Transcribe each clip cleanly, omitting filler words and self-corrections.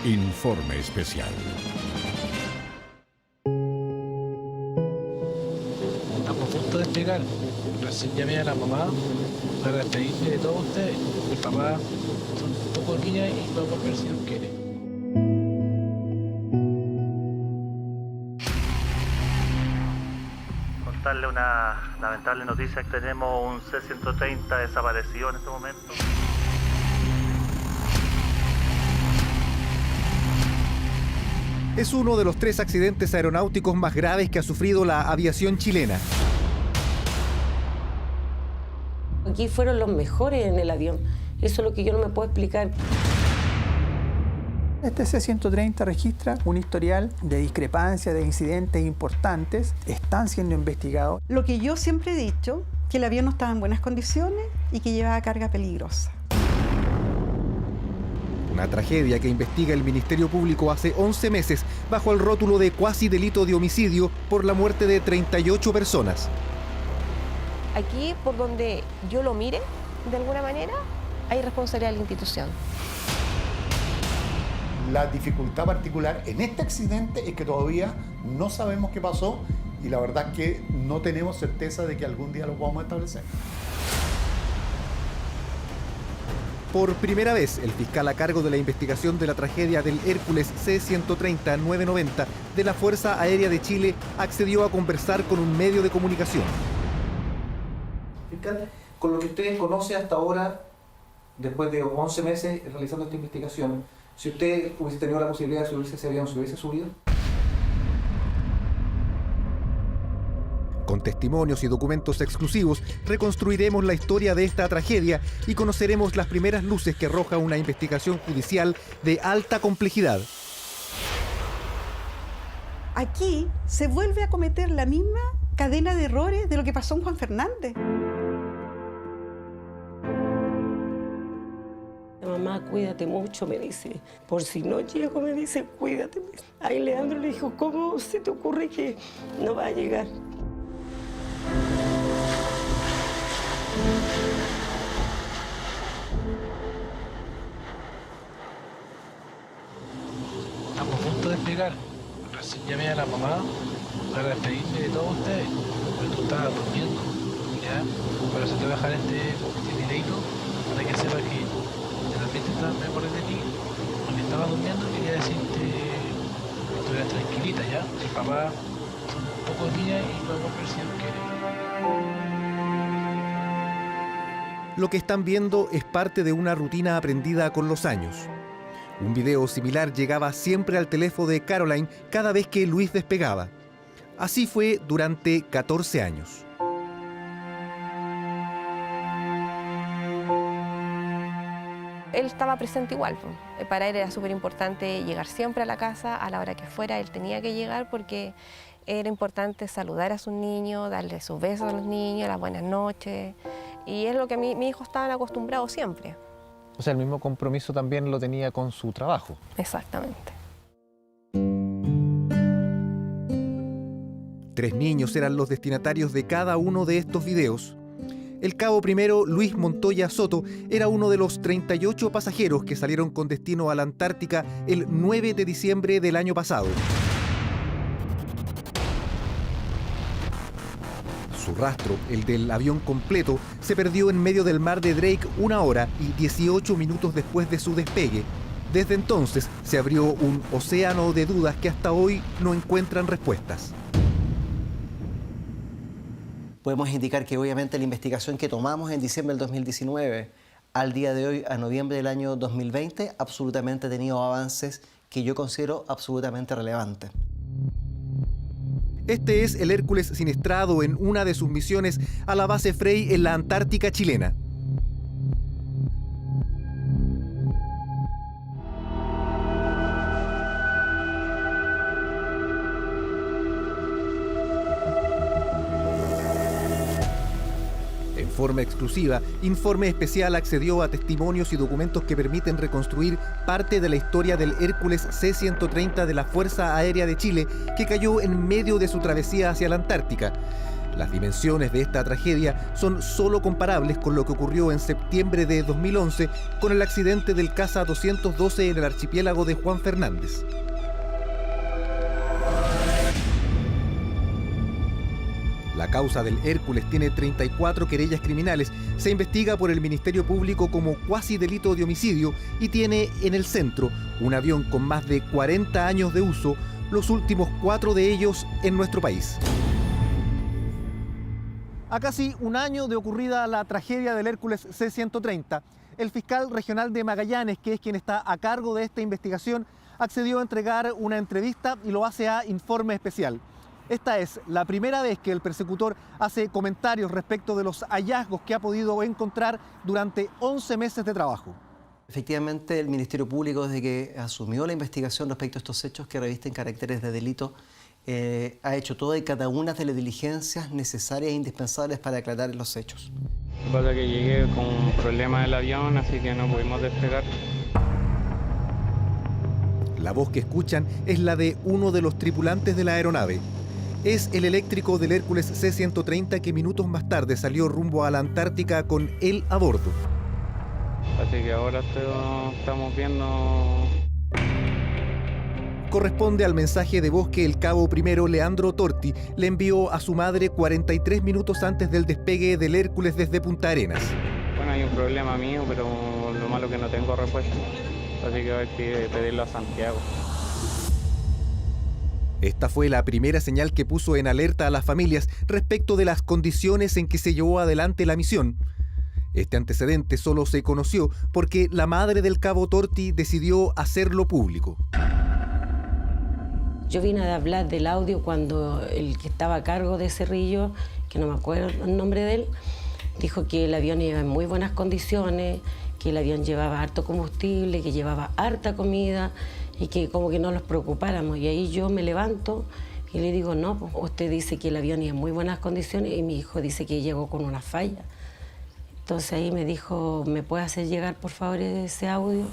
Informe especial. Estamos a punto de despegar. Recién llamé a la mamá para despedirme de todos ustedes. Mi papá son un poco niña y va a volver si Dios quiere. Contarle una lamentable noticia: que tenemos un C-130 desaparecido en este momento. Es uno de los 3 accidentes aeronáuticos más graves que ha sufrido la aviación chilena. Aquí fueron los mejores en el avión. Eso es lo que yo no me puedo explicar. Este C-130 registra un historial de discrepancias, de incidentes importantes. Están siendo investigados. Lo que yo siempre he dicho, que el avión no estaba en buenas condiciones y que llevaba carga peligrosa. Una tragedia que investiga el Ministerio Público hace 11 meses bajo el rótulo de cuasi delito de homicidio por la muerte de 38 personas. Aquí, por donde yo lo mire, de alguna manera, hay responsabilidad de la institución. La dificultad particular en este accidente es que todavía no sabemos qué pasó y la verdad es que no tenemos certeza de que algún día lo podamos establecer. Por primera vez, el fiscal a cargo de la investigación de la tragedia del Hércules C-130-990 de la Fuerza Aérea de Chile accedió a conversar con un medio de comunicación. Fiscal, con lo que usted conoce hasta ahora, después de 11 meses realizando esta investigación, si usted hubiese tenido la posibilidad de subirse a ese avión, ¿se hubiese subido? Con testimonios y documentos exclusivos, reconstruiremos la historia de esta tragedia y conoceremos las primeras luces que arroja una investigación judicial de alta complejidad. Aquí se vuelve a cometer la misma cadena de errores de lo que pasó en Juan Fernández. Mamá, cuídate mucho, me dice. Por si no llego, me dice, cuídate. Ahí Leandro le dijo, ¿cómo se te ocurre que no va a llegar? Estamos a punto de despegar. Recién llamé a la mamá para despedirme de todos ustedes. Pero tú estabas durmiendo, ¿ya? Por eso te voy a dejar este videito para que sepas que también me acordé de ti. Cuando estaba durmiendo quería decirte que estuvieras tranquilita, ¿ya? El papá son un poco niña y va a volver si Dios quiere. Lo que están viendo es parte de una rutina aprendida con los años. Un video similar llegaba siempre al teléfono de Caroline cada vez que Luis despegaba. Así fue durante 14 años. Él estaba presente igual. Para él era súper importante llegar siempre a la casa, a la hora que fuera, él tenía que llegar porque era importante saludar a sus niños, darle sus besos a los niños, las buenas noches. Y es lo que mis hijos estaban acostumbrados siempre. O sea, el mismo compromiso también lo tenía con su trabajo. Exactamente. 3 niños eran los destinatarios de cada uno de estos videos. El cabo primero, Luis Montoya Soto, era uno de los 38 pasajeros que salieron con destino a la Antártica el 9 de diciembre del año pasado. Su rastro, el del avión completo, se perdió en medio del mar de Drake 1 hora y 18 minutos después de su despegue. Desde entonces se abrió un océano de dudas que hasta hoy no encuentran respuestas. Podemos indicar que obviamente la investigación que tomamos en diciembre del 2019 al día de hoy, a noviembre del año 2020, absolutamente ha tenido avances que yo considero absolutamente relevantes. Este es el Hércules siniestrado en una de sus misiones a la base Frey en la Antártica chilena. En forma exclusiva, Informe Especial accedió a testimonios y documentos que permiten reconstruir parte de la historia del Hércules C-130 de la Fuerza Aérea de Chile, que cayó en medio de su travesía hacia la Antártica. Las dimensiones de esta tragedia son solo comparables con lo que ocurrió en septiembre de 2011 con el accidente del Caza 212 en el archipiélago de Juan Fernández. La causa del Hércules tiene 34 querellas criminales, se investiga por el Ministerio Público como cuasi delito de homicidio y tiene en el centro un avión con más de 40 años de uso, los últimos 4 de ellos en nuestro país. A casi un año de ocurrida la tragedia del Hércules C-130, el fiscal regional de Magallanes, que es quien está a cargo de esta investigación, accedió a entregar una entrevista y lo hace a Informe Especial. Esta es la primera vez que el persecutor hace comentarios respecto de los hallazgos que ha podido encontrar durante 11 meses de trabajo. Efectivamente, el Ministerio Público, desde que asumió la investigación respecto a estos hechos que revisten caracteres de delito, ha hecho todas y cada una de las diligencias necesarias e indispensables para aclarar los hechos. Lo que pasa es que llegué con un problema del avión, así que no pudimos despegar. La voz que escuchan es la de uno de los tripulantes de la aeronave. Es el eléctrico del Hércules C-130 que minutos más tarde salió rumbo a la Antártica con él a bordo. Así que ahora estamos viendo... Corresponde al mensaje de voz que el cabo primero Leandro Torti le envió a su madre 43 minutos antes del despegue del Hércules desde Punta Arenas. Bueno, hay un problema mío, pero lo malo es que no tengo respuesta. Así que hay que pedirlo a Santiago. Esta fue la primera señal que puso en alerta a las familias respecto de las condiciones en que se llevó adelante la misión. Este antecedente solo se conoció porque la madre del cabo Torti decidió hacerlo público. Yo vine a hablar del audio cuando el que estaba a cargo de Cerrillo, que no me acuerdo el nombre de él, dijo que el avión iba en muy buenas condiciones, que el avión llevaba harto combustible, que llevaba harta comida y que como que no nos preocupáramos. Y ahí yo me levanto y le digo, no, pues usted dice que el avión iba en muy buenas condiciones y mi hijo dice que llegó con una falla. Entonces ahí me dijo, ¿me puede hacer llegar por favor ese audio?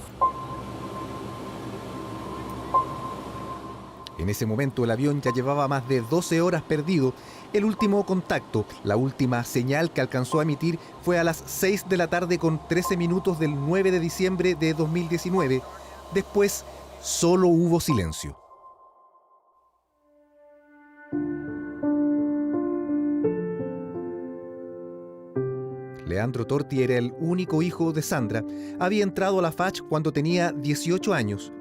En ese momento el avión ya llevaba más de 12 horas perdido. El último contacto, la última señal que alcanzó a emitir fue a las 6 de la tarde con 13 minutos del 9 de diciembre de 2019. Después, solo hubo silencio. Leandro Torti era el único hijo de Sandra. Había entrado a la FACH cuando tenía 18 años.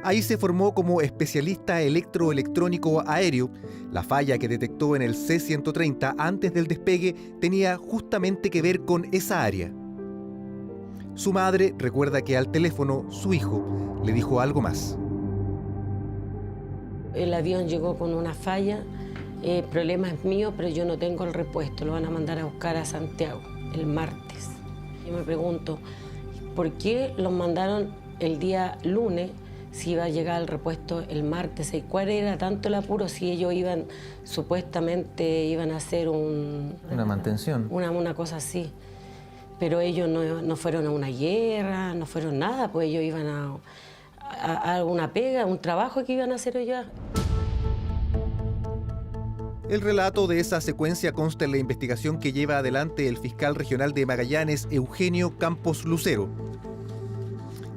Ahí se formó como especialista electroelectrónico aéreo. La falla que detectó en el C-130 antes del despegue tenía justamente que ver con esa área. Su madre recuerda que al teléfono su hijo le dijo algo más. El avión llegó con una falla, el problema es mío, pero yo no tengo el repuesto, lo van a mandar a buscar a Santiago el martes. Yo me pregunto, ¿por qué los mandaron el día lunes si iba a llegar el repuesto el martes? ¿Y cuál era tanto el apuro si ellos supuestamente iban a hacer una mantención? Una cosa así. Pero ellos no fueron a una guerra, no fueron nada, pues ellos iban a una pega, un trabajo que iban a hacer ellos. El relato de esa secuencia consta en la investigación que lleva adelante el fiscal regional de Magallanes, Eugenio Campos Lucero.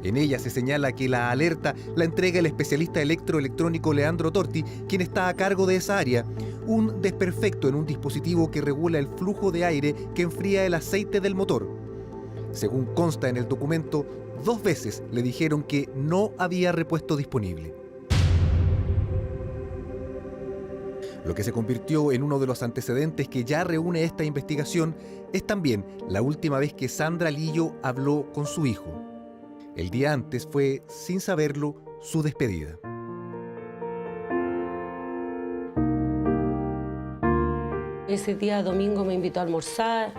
En ella se señala que la alerta la entrega el especialista electroelectrónico Leandro Torti, quien está a cargo de esa área. Un desperfecto en un dispositivo que regula el flujo de aire que enfría el aceite del motor. Según consta en el documento, 2 veces le dijeron que no había repuesto disponible. Lo que se convirtió en uno de los antecedentes que ya reúne esta investigación es también la última vez que Sandra Lillo habló con su hijo. El día antes fue, sin saberlo, su despedida. Ese día domingo me invitó a almorzar,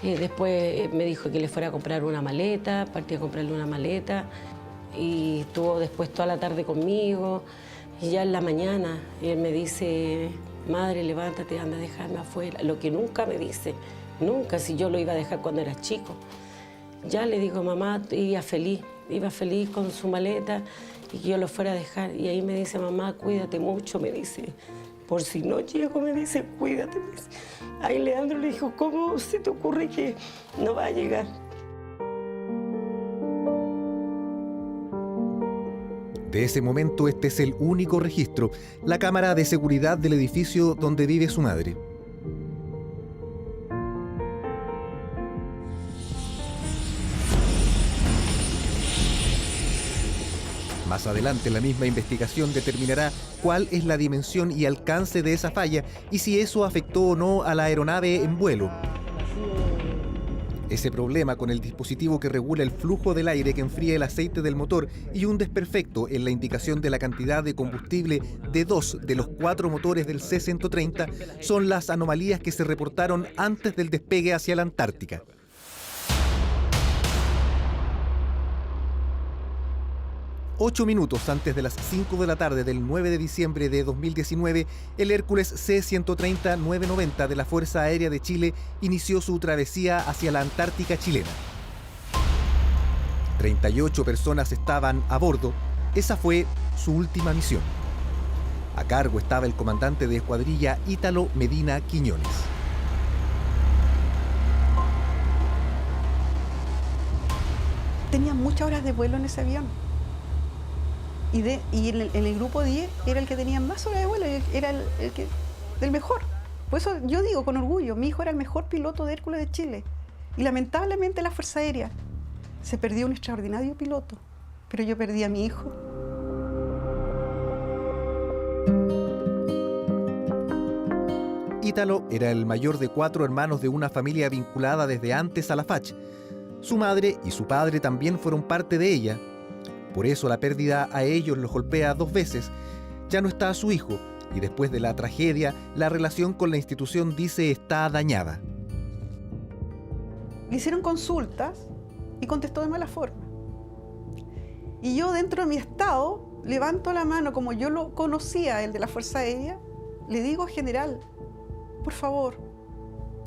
después me dijo que le fuera a comprar una maleta, partí a comprarle una maleta y estuvo después toda la tarde conmigo. Y ya en la mañana él me dice, madre, levántate, anda a dejarme afuera. Lo que nunca me dice, nunca, si yo lo iba a dejar cuando era chico. Ya le digo, mamá, iba feliz con su maleta y que yo lo fuera a dejar. Y ahí me dice, mamá, cuídate mucho, me dice, por si no llego, me dice, cuídate. Me dice. Ahí Leandro le dijo, ¿cómo se te ocurre que no va a llegar? De ese momento, este es el único registro, la cámara de seguridad del edificio donde vive su madre. Más adelante, la misma investigación determinará cuál es la dimensión y alcance de esa falla y si eso afectó o no a la aeronave en vuelo. Ese problema con el dispositivo que regula el flujo del aire que enfría el aceite del motor y un desperfecto en la indicación de la cantidad de combustible de 2 de los 4 motores del C-130 son las anomalías que se reportaron antes del despegue hacia la Antártica. Ocho minutos antes de las 5 de la tarde del 9 de diciembre de 2019, el Hércules C-130-990 de la Fuerza Aérea de Chile inició su travesía hacia la Antártica chilena. 38 personas estaban a bordo. Esa fue su última misión. A cargo estaba el comandante de escuadrilla Ítalo Medina Quiñones. Tenía muchas horas de vuelo en ese avión. Y en el grupo 10 era el que tenía más horas de vuelo, era el mejor. Por eso yo digo con orgullo, mi hijo era el mejor piloto de Hércules de Chile. Y lamentablemente la Fuerza Aérea se perdió un extraordinario piloto, pero yo perdí a mi hijo. Ítalo era el mayor de 4 hermanos de una familia vinculada desde antes a la FACH. Su madre y su padre también fueron parte de ella. Por eso la pérdida a ellos los golpea 2 veces. Ya no está su hijo y después de la tragedia, la relación con la institución dice está dañada. Le hicieron consultas y contestó de mala forma. Y yo dentro de mi estado levanto la mano, como yo lo conocía, el de la Fuerza Aérea, le digo, general, por favor,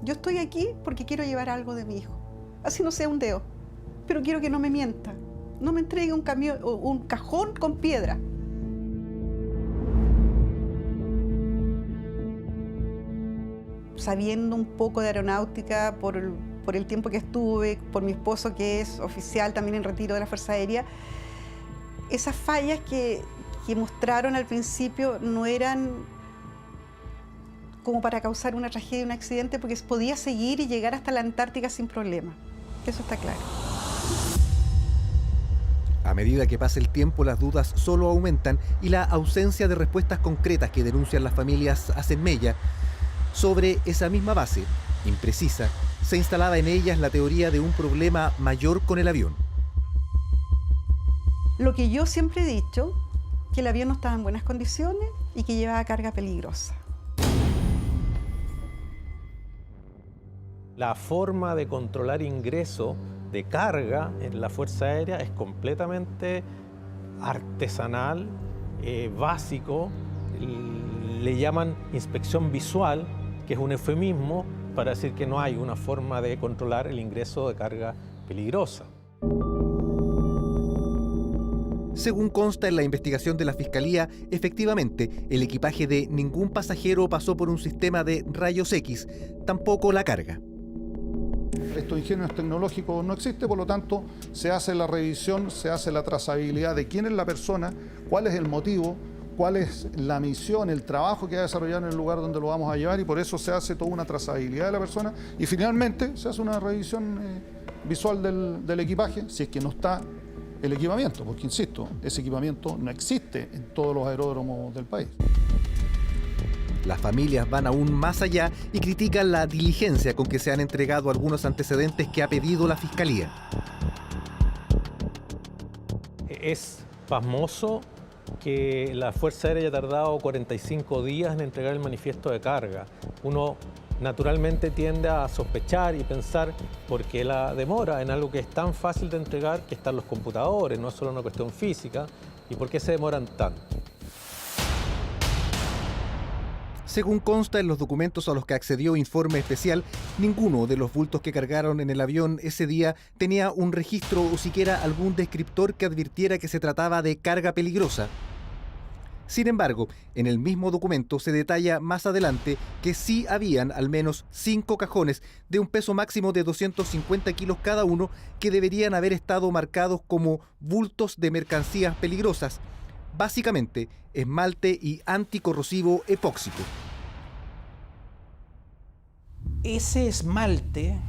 yo estoy aquí porque quiero llevar algo de mi hijo. Así no sea un dedo, pero quiero que no me mienta. No me entregue un cajón con piedra. Sabiendo un poco de aeronáutica por el tiempo que estuve, por mi esposo que es oficial también en retiro de la Fuerza Aérea, esas fallas que mostraron al principio no eran como para causar una tragedia, un accidente, porque podía seguir y llegar hasta la Antártica sin problema. Eso está claro. A medida que pasa el tiempo, las dudas solo aumentan y la ausencia de respuestas concretas que denuncian las familias hacen mella. Sobre esa misma base, imprecisa, se instalaba en ellas la teoría de un problema mayor con el avión. Lo que yo siempre he dicho, que el avión no estaba en buenas condiciones y que llevaba carga peligrosa. La forma de controlar ingreso de carga en la Fuerza Aérea es completamente artesanal, básico. Le llaman inspección visual, que es un eufemismo para decir que no hay una forma de controlar el ingreso de carga peligrosa. Según consta en la investigación de la Fiscalía, efectivamente, el equipaje de ningún pasajero pasó por un sistema de rayos X, tampoco la carga. Estos ingenios tecnológicos no existen, por lo tanto, se hace la revisión, se hace la trazabilidad de quién es la persona, cuál es el motivo, cuál es la misión, el trabajo que va a desarrollar en el lugar donde lo vamos a llevar, y por eso se hace toda una trazabilidad de la persona y finalmente se hace una revisión visual del equipaje, si es que no está el equipamiento, porque insisto, ese equipamiento no existe en todos los aeródromos del país. Las familias van aún más allá y critican la diligencia con que se han entregado algunos antecedentes que ha pedido la Fiscalía. Es pasmoso que la Fuerza Aérea haya tardado 45 días en entregar el manifiesto de carga. Uno naturalmente tiende a sospechar y pensar por qué la demora en algo que es tan fácil de entregar, que están los computadores, no es solo una cuestión física, y por qué se demoran tanto. Según consta en los documentos a los que accedió Informe Especial, ninguno de los bultos que cargaron en el avión ese día tenía un registro o siquiera algún descriptor que advirtiera que se trataba de carga peligrosa. Sin embargo, en el mismo documento se detalla más adelante que sí habían al menos 5 cajones de un peso máximo de 250 kilos cada uno que deberían haber estado marcados como bultos de mercancías peligrosas, básicamente esmalte y anticorrosivo epóxico. Ese esmalte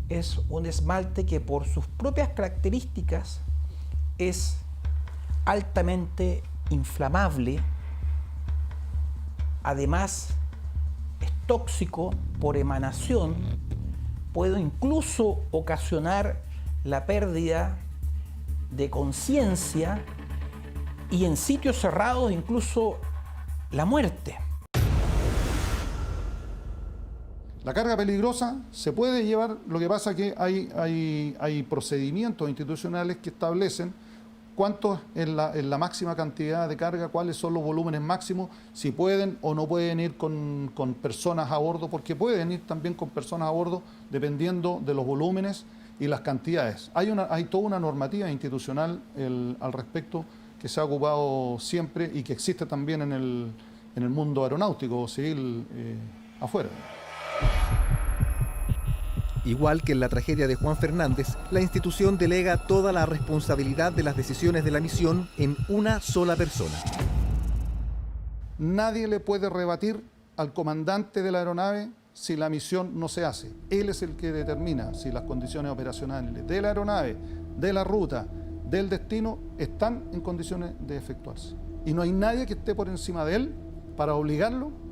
es un esmalte que por sus propias características es altamente inflamable, además es tóxico por emanación, puede incluso ocasionar la pérdida de conciencia y en sitios cerrados incluso la muerte. La carga peligrosa se puede llevar, lo que pasa que hay procedimientos institucionales que establecen cuánto es la máxima cantidad de carga, cuáles son los volúmenes máximos, si pueden o no pueden ir con personas a bordo, porque pueden ir también con personas a bordo dependiendo de los volúmenes y las cantidades. Hay toda una normativa institucional al respecto que se ha ocupado siempre y que existe también en el mundo aeronáutico civil afuera. Igual que en la tragedia de Juan Fernández, la institución delega toda la responsabilidad de las decisiones de la misión en una sola persona. Nadie le puede rebatir al comandante de la aeronave si la misión no se hace. Él es el que determina si las condiciones operacionales de la aeronave, de la ruta, del destino, están en condiciones de efectuarse. Y no hay nadie que esté por encima de él para obligarlo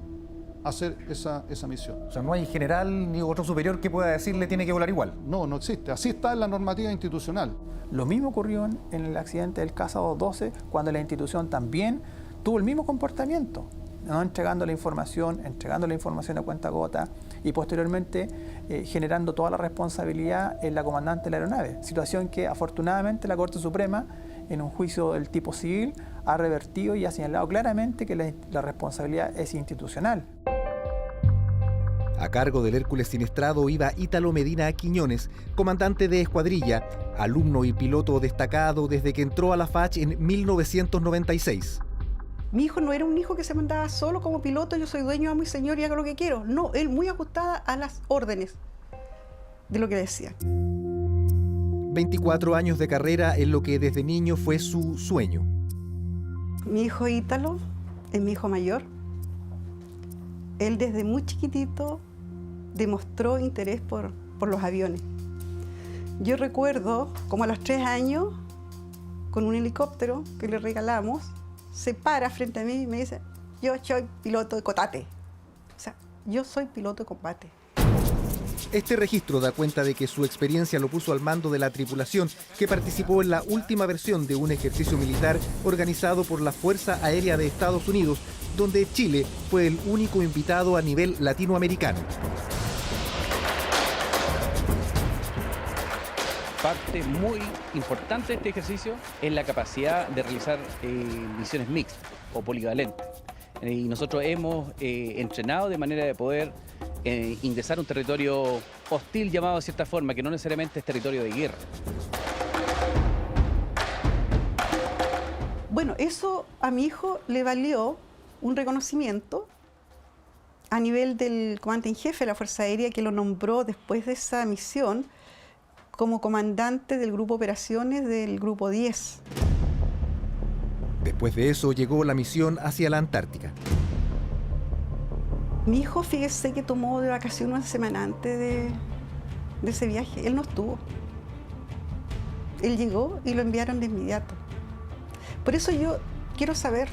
a hacer esa misión. O sea, no hay general ni otro superior que pueda decirle tiene que volar igual. No, no existe. Así está en la normativa institucional. Lo mismo ocurrió en el accidente del Casa 212, cuando la institución también tuvo el mismo comportamiento, no entregando la información a cuentagota y posteriormente generando toda la responsabilidad en la comandante de la aeronave. Situación que afortunadamente la Corte Suprema, en un juicio del tipo civil, ha revertido y ha señalado claramente que la responsabilidad es institucional. A cargo del Hércules siniestrado iba Ítalo Medina Quiñones, comandante de escuadrilla, alumno y piloto destacado desde que entró a la FACH en 1996. Mi hijo no era un hijo que se mandaba solo como piloto, yo soy dueño de mi señor y hago lo que quiero. No, él muy ajustada a las órdenes de lo que decía. 24 años de carrera en lo que desde niño fue su sueño. Mi hijo Ítalo es mi hijo mayor. Él desde muy chiquitito demostró interés por los aviones. Yo recuerdo como a los 3 años, con un helicóptero que le regalamos, se para frente a mí y me dice, yo soy piloto de combate. O sea, yo soy piloto de combate. Este registro da cuenta de que su experiencia lo puso al mando de la tripulación que participó en la última versión de un ejercicio militar organizado por la Fuerza Aérea de Estados Unidos, donde Chile fue el único invitado a nivel latinoamericano. Parte muy importante de este ejercicio es la capacidad de realizar misiones mixtas o polivalentes. Y nosotros hemos entrenado de manera de poder ingresar a un territorio hostil llamado de cierta forma, que no necesariamente es territorio de guerra. Bueno, eso a mi hijo le valió un reconocimiento a nivel del comandante en jefe de la Fuerza Aérea, que lo nombró después de esa misión como comandante del grupo operaciones del grupo 10. Después de eso llegó la misión hacia la Antártica. Mi hijo, fíjese que tomó de vacaciones una semana antes de ese viaje. Él no estuvo. Él llegó y lo enviaron de inmediato. Por eso yo quiero saber,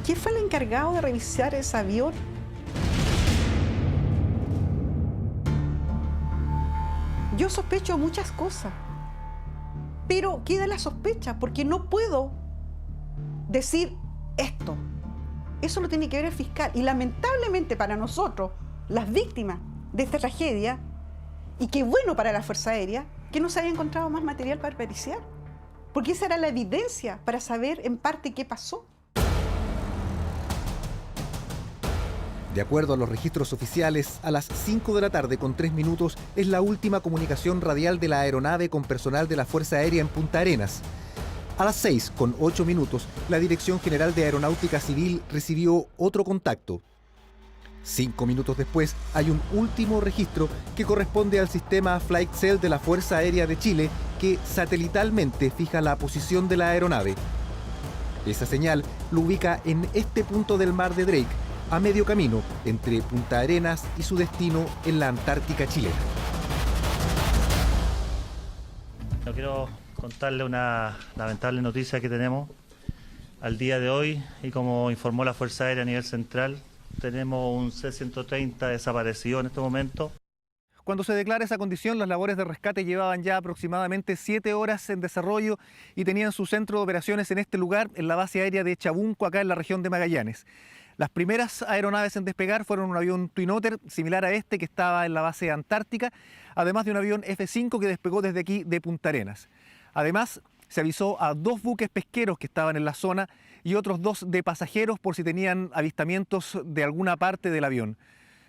¿quién fue el encargado de revisar ese avión? Yo sospecho muchas cosas, pero queda la sospecha porque no puedo decir esto. Eso lo tiene que ver el fiscal. Y lamentablemente para nosotros, las víctimas de esta tragedia, y qué bueno para la Fuerza Aérea, que no se haya encontrado más material para periciar. Porque esa era la evidencia para saber en parte qué pasó. De acuerdo a los registros oficiales, a las 5 de la tarde con 3 minutos es la última comunicación radial de la aeronave con personal de la Fuerza Aérea en Punta Arenas. A las 6:08, la Dirección General de Aeronáutica Civil recibió otro contacto. 5 minutos después hay un último registro que corresponde al sistema FlightCell de la Fuerza Aérea de Chile, que satelitalmente fija la posición de la aeronave. Esa señal lo ubica en este punto del mar de Drake, a medio camino entre Punta Arenas y su destino en la Antártica chilena. Yo quiero contarle una lamentable noticia que tenemos al día de hoy, y como informó la Fuerza Aérea a nivel central, tenemos un C-130 desaparecido en este momento. Cuando se declara esa condición, las labores de rescate llevaban ya aproximadamente 7 horas en desarrollo y tenían su centro de operaciones en este lugar, en la base aérea de Chabunco, acá en la región de Magallanes. Las primeras aeronaves en despegar fueron un avión Twin Otter, similar a este que estaba en la base antártica, además de un avión F-5 que despegó desde aquí de Punta Arenas. Además, se avisó a 2 buques pesqueros que estaban en la zona y otros 2 de pasajeros por si tenían avistamientos de alguna parte del avión.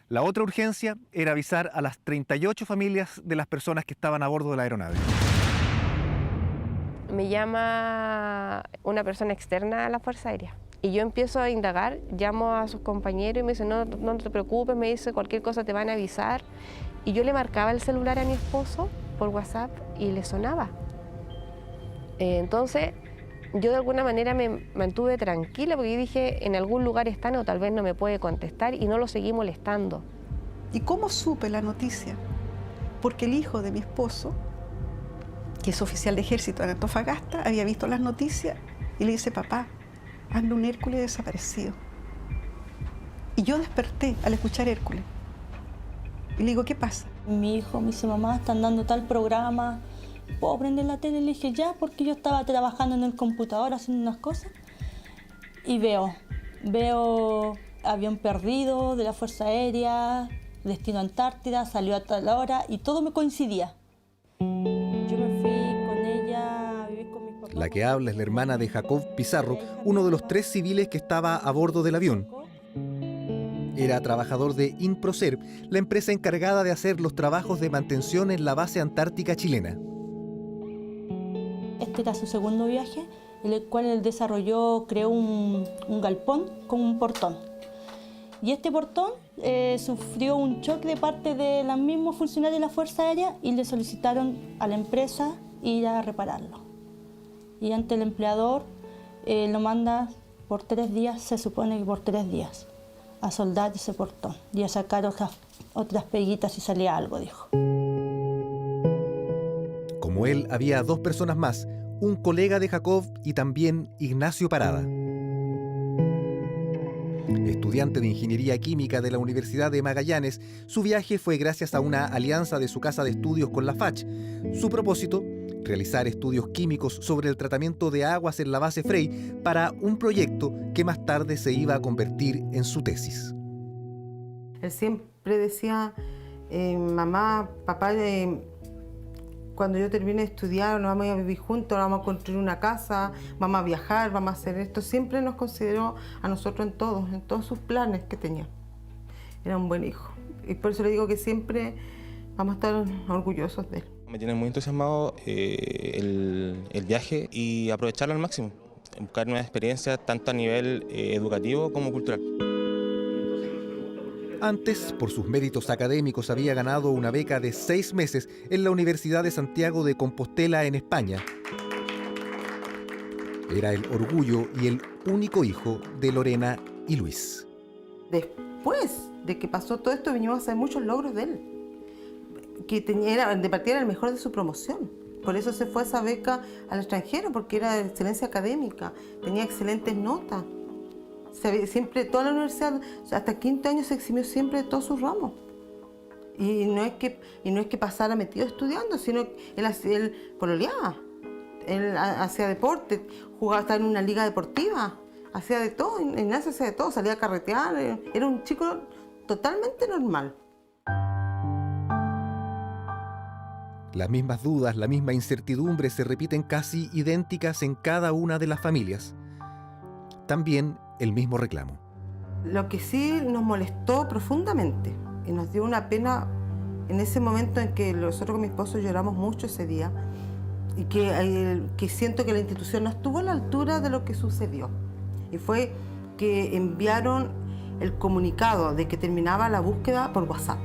La otra urgencia era avisar a las 38 familias de las personas que estaban a bordo de la aeronave. Me llama una persona externa a la Fuerza Aérea y yo empiezo a indagar, llamo a sus compañeros y me dicen, no te preocupes, me dice, cualquier cosa te van a avisar. Y yo le marcaba el celular a mi esposo por WhatsApp y le sonaba. Entonces, yo de alguna manera me mantuve tranquila porque dije, en algún lugar están o tal vez no me puede contestar, y no lo seguí molestando. ¿Y cómo supe la noticia? Porque el hijo de mi esposo, que es oficial de ejército en Antofagasta, había visto las noticias y le dice, papá, anda un Hércules desaparecido. Y yo desperté al escuchar Hércules. Y le digo, ¿qué pasa? Mi hijo me dice, mamá, están dando tal programa, ¿puedo prender la tele? Le dije, ya, porque yo estaba trabajando en el computador haciendo unas cosas. Y veo avión perdido de la Fuerza Aérea, destino Antártida, salió a tal hora y todo me coincidía. Yo me fui con ella a vivir con mis papás. La que habla es la hermana de Jacob Pizarro, uno de los 3 civiles que estaba a bordo del avión. Era trabajador de Inproserv, la empresa encargada de hacer los trabajos de mantención en la base antártica chilena. Este era su segundo viaje, en el cual él creó un galpón con un portón. Y este portón sufrió un choque de parte de los mismos funcionarios de la Fuerza Aérea y le solicitaron a la empresa ir a repararlo. Y ante el empleador lo manda por 3 días, se supone que por 3 días, a soldar ese portón y a sacar otras peguitas si salía algo, dijo. Como él, había 2 personas más, un colega de Jacob y también Ignacio Parada. Estudiante de Ingeniería Química de la Universidad de Magallanes, su viaje fue gracias a una alianza de su casa de estudios con la FACH. Su propósito, realizar estudios químicos sobre el tratamiento de aguas en la base Frey para un proyecto que más tarde se iba a convertir en su tesis. Él siempre decía, mamá, papá, cuando yo termine de estudiar, nos vamos a vivir juntos, vamos a construir una casa, vamos a viajar, vamos a hacer esto. Siempre nos consideró a nosotros en todos sus planes que tenía. Era un buen hijo. Y por eso le digo que siempre vamos a estar orgullosos de él. Me tiene muy entusiasmado el viaje y aprovecharlo al máximo. Buscar nuevas experiencias tanto a nivel educativo como cultural. Antes, por sus méritos académicos, había ganado una beca de 6 meses en la Universidad de Santiago de Compostela, en España. Era el orgullo y el único hijo de Lorena y Luis. Después de que pasó todo esto, vinimos a hacer muchos logros de él. De partida era el mejor de su promoción. Por eso se fue esa beca al extranjero, porque era de excelencia académica, tenía excelentes notas. Siempre, toda la universidad, hasta 5º año se eximió siempre de todos sus ramos. Y no es que pasara metido estudiando, sino que él pololeaba. Él hacía deporte, jugaba, estaba en una liga deportiva, hacía de todo, en Ignacio hacía de todo, salía a carretear, era un chico totalmente normal. Las mismas dudas, la misma incertidumbre se repiten casi idénticas en cada una de las familias. También el mismo reclamo. Lo que sí nos molestó profundamente y nos dio una pena en ese momento en que nosotros con mi esposo lloramos mucho ese día, y que siento que la institución no estuvo a la altura de lo que sucedió. Y fue que enviaron el comunicado de que terminaba la búsqueda por WhatsApp.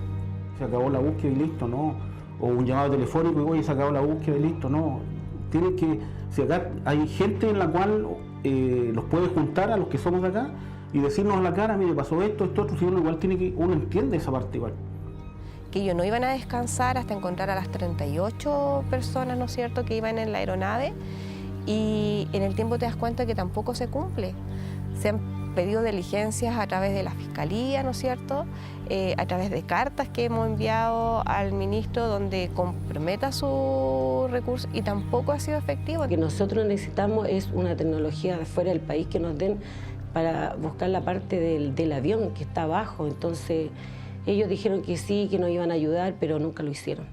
Se acabó la búsqueda y listo, ¿no? O un llamado telefónico y oye, se acabó la búsqueda y listo, ¿no? Tiene que, si acá hay gente en la cual los puede juntar a los que somos de acá y decirnos a la cara, mire, pasó esto, otro, si uno igual tiene que, uno entiende esa parte igual. Que ellos no iban a descansar hasta encontrar a las 38 personas, ¿no es cierto?, que iban en la aeronave, y en el tiempo te das cuenta que tampoco se cumple. Se han pedido diligencias a través de la Fiscalía, ¿no es cierto?, a través de cartas que hemos enviado al ministro donde comprometa su recurso y tampoco ha sido efectivo. Lo que nosotros necesitamos es una tecnología de fuera del país que nos den para buscar la parte del avión que está abajo. Entonces ellos dijeron que sí, que nos iban a ayudar, pero nunca lo hicieron.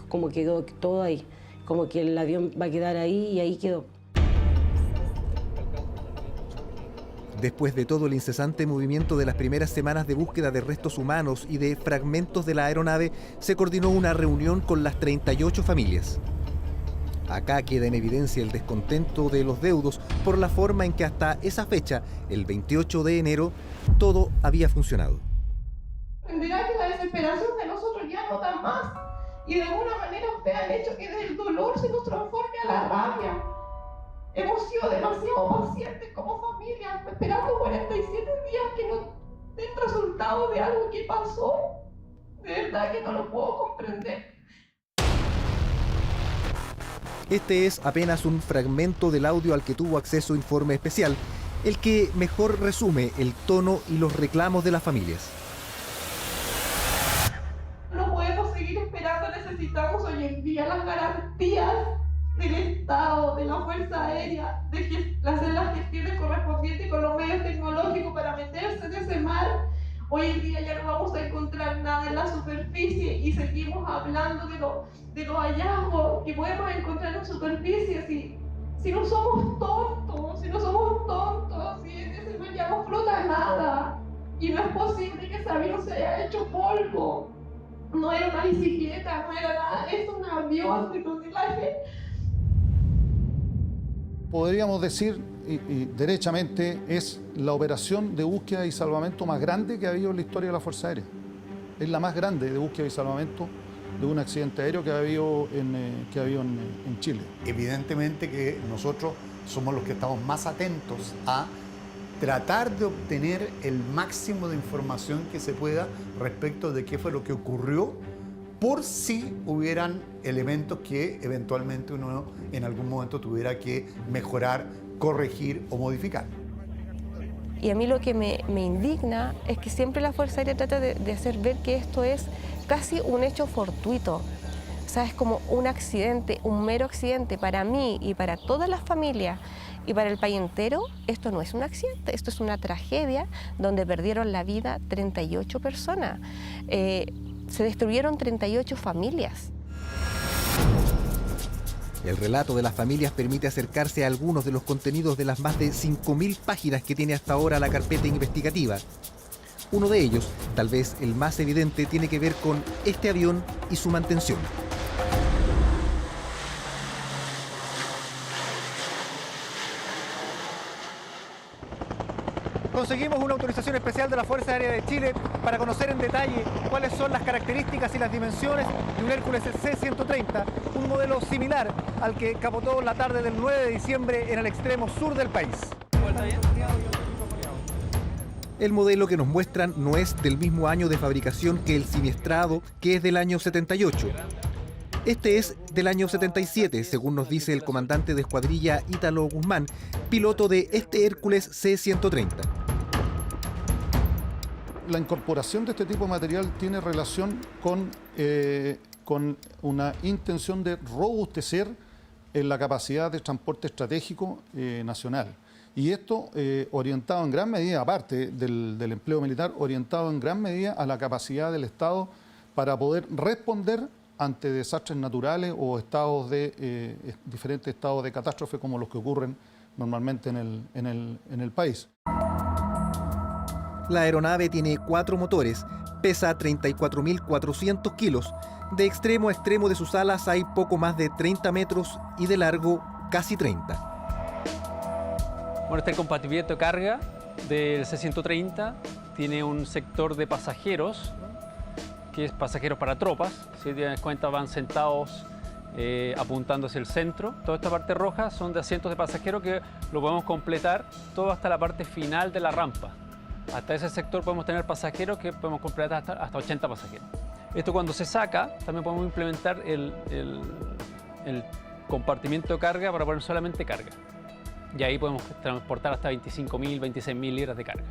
Como quedó todo ahí, como que el avión va a quedar ahí y ahí quedó. Después de todo el incesante movimiento de las primeras semanas de búsqueda de restos humanos y de fragmentos de la aeronave, se coordinó una reunión con las 38 familias. Acá queda en evidencia el descontento de los deudos por la forma en que hasta esa fecha, el 28 de enero, todo había funcionado. Entenderá que la desesperación de nosotros ya no da más y de alguna manera ustedes han hecho que del dolor se nos transforme a la rabia. Hemos sido demasiado pacientes como familia, esperando 47 días que nos den resultado de algo que pasó. De verdad que no lo puedo comprender. Este es apenas un fragmento del audio al que tuvo acceso Informe Especial, el que mejor resume el tono y los reclamos de las familias. No podemos seguir esperando, necesitamos hoy en día las garantías del Estado, de la Fuerza Aérea, de hacer las gestiones correspondientes con los medios tecnológicos para meterse en ese mar. Hoy en día ya no vamos a encontrar nada en la superficie y seguimos hablando de los hallazgos que podemos encontrar en superficie. Si no somos tontos, si en ese mar ya no flota nada. Y no es posible que ese avión se haya hecho polvo. No era una bicicleta, no era nada, es un avión de tonelaje. Podríamos decir, y derechamente, es la operación de búsqueda y salvamento más grande que ha habido en la historia de la Fuerza Aérea. Es la más grande de búsqueda y salvamento de un accidente aéreo que ha habido en Chile. Evidentemente que nosotros somos los que estamos más atentos a tratar de obtener el máximo de información que se pueda respecto de qué fue lo que ocurrió, por si hubieran elementos que eventualmente uno en algún momento tuviera que mejorar, corregir o modificar. Y a mí lo que me indigna es que siempre la Fuerza Aérea trata de hacer ver que esto es casi un hecho fortuito. O sea, es como un accidente, un mero accidente. Para mí y para todas las familias y para el país entero, esto no es un accidente, esto es una tragedia donde perdieron la vida 38 personas. Se destruyeron 38 familias. El relato de las familias permite acercarse a algunos de los contenidos de las más de 5.000 páginas que tiene hasta ahora la carpeta investigativa. Uno de ellos, tal vez el más evidente, tiene que ver con este avión y su mantención. Conseguimos una autorización especial de la Fuerza Aérea de Chile para conocer en detalle cuáles son las características y las dimensiones de un Hércules C-130, un modelo similar al que capotó la tarde del 9 de diciembre en el extremo sur del país. El modelo que nos muestran no es del mismo año de fabricación que el siniestrado, que es del año 78. Este es del año 77, según nos dice el comandante de escuadrilla Ítalo Guzmán, piloto de este Hércules C-130. La incorporación de este tipo de material tiene relación con una intención de robustecer la capacidad de transporte estratégico nacional. Y esto orientado en gran medida, aparte del empleo militar, orientado en gran medida a la capacidad del Estado para poder responder ante desastres naturales o diferentes estados de catástrofe como los que ocurren normalmente en el país. La aeronave tiene 4 motores, pesa 34.400 kilos De extremo a extremo de sus alas hay poco más de 30 metros y de largo casi 30. Bueno, este compartimiento de carga del C-130 tiene un sector de pasajeros, que es pasajeros para tropas. Si te das cuenta, van sentados apuntando hacia el centro. Toda esta parte roja son de asientos de pasajeros que lo podemos completar todo hasta la parte final de la rampa. Hasta ese sector podemos tener pasajeros que podemos completar hasta 80 pasajeros. Esto cuando se saca, también podemos implementar el compartimiento de carga para poner solamente carga. Y ahí podemos transportar hasta 25.000, 26.000 libras de carga.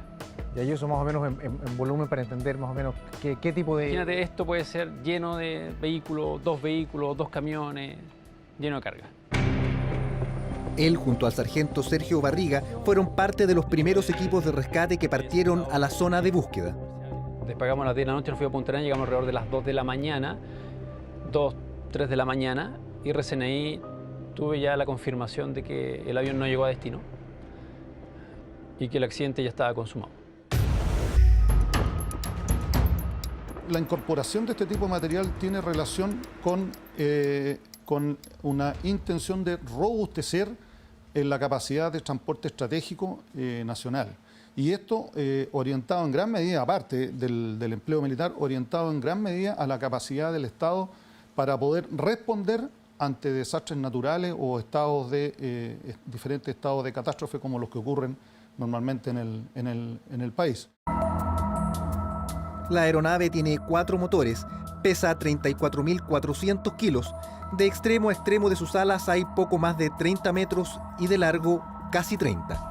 Y ahí eso más o menos en volumen para entender más o menos qué tipo de... Imagínate, esto puede ser lleno de vehículos, dos camiones, lleno de carga. Él, junto al sargento Sergio Barriga, fueron parte de los primeros equipos de rescate que partieron a la zona de búsqueda. Despegamos a las 10 de la noche, nos fuimos a Punta Arenas, llegamos alrededor de las 2 de la mañana, 2, 3 de la mañana, y recién ahí tuve ya la confirmación de que el avión no llegó a destino y que el accidente ya estaba consumado. La incorporación de este tipo de material tiene relación con una intención de robustecer la capacidad de transporte estratégico nacional. Y esto orientado en gran medida, aparte del empleo militar, orientado en gran medida a la capacidad del Estado para poder responder ante desastres naturales o diferentes estados de catástrofe como los que ocurren normalmente en el país. La aeronave tiene 4 motores, pesa 34.400 kilos. De extremo a extremo de sus alas hay poco más de 30 metros y de largo casi 30.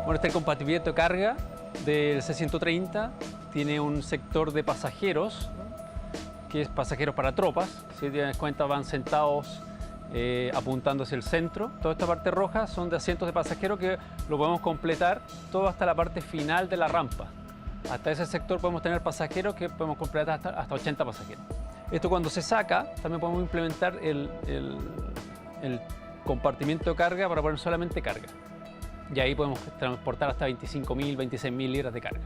Bueno, este compartimiento de carga del C-130 tiene un sector de pasajeros, que es pasajeros para tropas. Si te das cuenta, van sentados apuntando hacia el centro. Toda esta parte roja son de asientos de pasajeros que lo podemos completar todo hasta la parte final de la rampa. Hasta ese sector podemos tener pasajeros que podemos completar hasta 80 pasajeros. Esto cuando se saca, también podemos implementar el compartimiento de carga para poner solamente carga. Y ahí podemos transportar hasta 25.000, 26.000 libras de carga.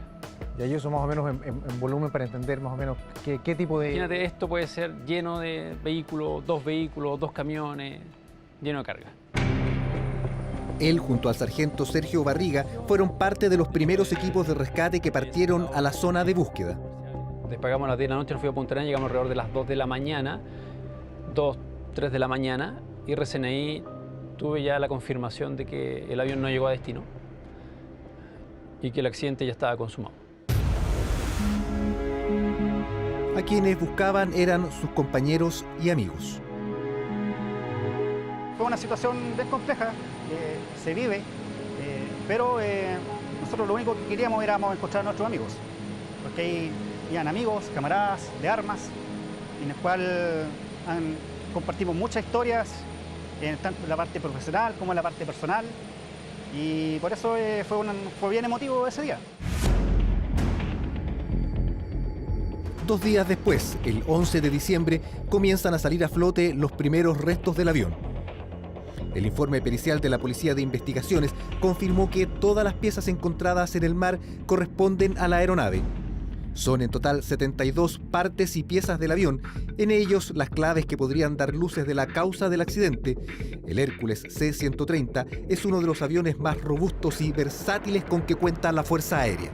Y ahí eso más o menos en volumen para entender más o menos qué tipo de... Imagínate, esto puede ser lleno de vehículos, dos camiones, lleno de carga. Él, junto al sargento Sergio Barriga, fueron parte de los primeros equipos de rescate que partieron a la zona de búsqueda. Despegamos a las 10 de la noche, nos fuimos a Punta Arenas, llegamos alrededor de las 2 de la mañana, 2, 3 de la mañana, y recién ahí tuve ya la confirmación de que el avión no llegó a destino y que el accidente ya estaba consumado. A quienes buscaban eran sus compañeros y amigos. Fue una situación bien compleja, se vive, pero nosotros lo único que queríamos era encontrar a nuestros amigos, porque ahí iban amigos, camaradas de armas, en el cual compartimos muchas historias, tanto en la parte profesional como en la parte personal, y por eso fue bien emotivo ese día. 2 días después, el 11 de diciembre, comienzan a salir a flote los primeros restos del avión. El informe pericial de la Policía de Investigaciones confirmó que todas las piezas encontradas en el mar corresponden a la aeronave. Son en total 72 partes y piezas del avión, en ellos las claves que podrían dar luces de la causa del accidente. El Hércules C-130 es uno de los aviones más robustos y versátiles con que cuenta la Fuerza Aérea.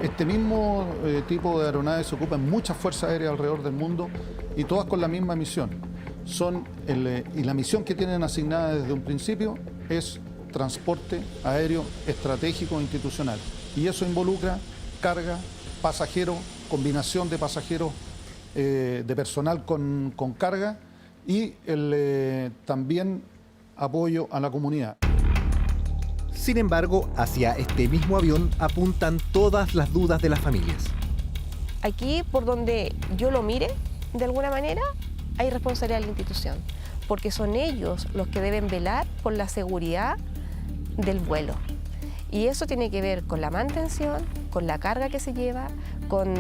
Este mismo tipo de aeronaves se ocupa en muchas fuerzas aéreas alrededor del mundo y todas con la misma misión. Y la misión que tienen asignada desde un principio es transporte aéreo estratégico e institucional. Y eso involucra carga, pasajero, combinación de pasajeros, de personal con carga y también apoyo a la comunidad. Sin embargo, hacia este mismo avión apuntan todas las dudas de las familias. Aquí, por donde yo lo mire, de alguna manera, hay responsabilidad de la institución, porque son ellos los que deben velar por la seguridad del vuelo. Y eso tiene que ver con la mantención, con la carga que se lleva, con